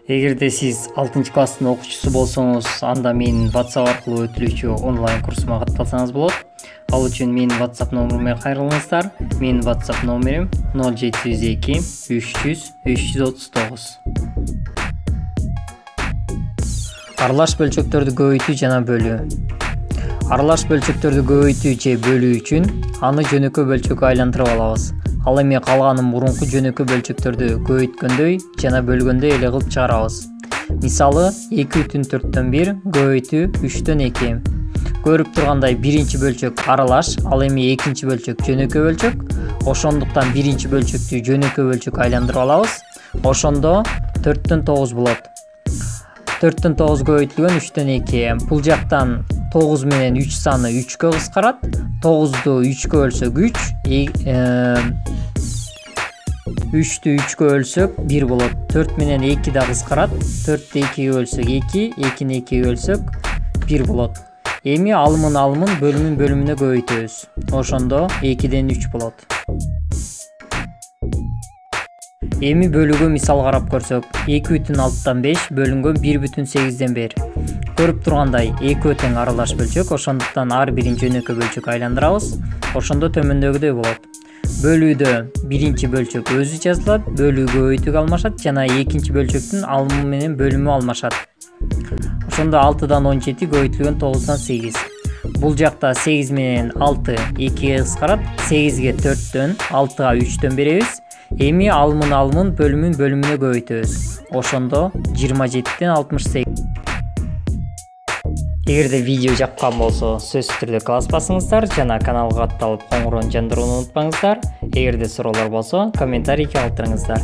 Эгерде сиз 6-класстын окуучусу болсоңуз, анда менин WhatsApp аркылуу өтүлүүчү онлайн курсума катталсаңыз болот. Ал үчүн менин WhatsApp номерума кайрылыңыздар. Менин WhatsApp номерим 0702 300 339. Аралаш бөлчөктөрдү көбөйтүү жана бөлүү. Аралаш бөлчөктөрдү көбөйтүү же бөлүү үчүн аны жөнөкөй бөлчөккө айлантырып алабыз. Ал эми калганын мурунку жөнөкөй бөлчөктөрдү көбөйткөндөй жана бөлгөндөй эле кылып чыгарабыз. Мисалы 2/4-1 көбөйтүү 3/2. Көрүп тургандай биринчи бөлчөк аралаш, ал эми экинчи бөлчөк жөнөкөй бөлчөк. Ошондуктан биринчи бөлчөктү жөнөкөй бөлчөккө айландырып алабыз. Ошондо 4/9 болот. 4/9 көбөйтүлгөн 3/2. Бул жактан 9 менен 3 саны 3кө кыскарат. 9ду 3кө бөлсөк 3'tü 3кө бөлсөк 1 болот. 4 менен 2 да кыскарат. 4'тü 2кө бөлсөк 2, 2'ни 2кө бөлсөк 1 болот. Эми алымын бөлүмүнө көбөйтөбүз. Ошондо 2'ден 3 болот. Эми бөлүүгө мисал карап көрсөк, 2/6-5 бөлүнгөн 1/8-ден 1. Көрүп тургандай 2 тең аралаш бөлчөк, ошондуктан ар бирин жөнөкөй бөлчөккө айландырабыз. Ошондо төмөндөгүдөй болот. Бөлүүдө биринчи бөлчөк өзү жазылат, бөлүү көбөйтүүгө алмашат жана экинчи бөлчөктүн алымы менен бөлүмү алмашат. Ошондо 6'дан 17 көбөйтүлгөн 9'дан 8. Бул жакта 8 менен 6 2ге кыскарат, 8ге 4'төн 6га 3'төн беребиз. Эми алымын бөлүмүнө көбөйтөбүз. Ошондо 27'ден 68. Эгерде видео жаккан болсо, сөзсүз түрдө класс басыңыздар жана каналга катталып коңгуроonu жандырууну унутпаңыздар. Эгерде суроолор болсо, комментарий калтырыңыздар.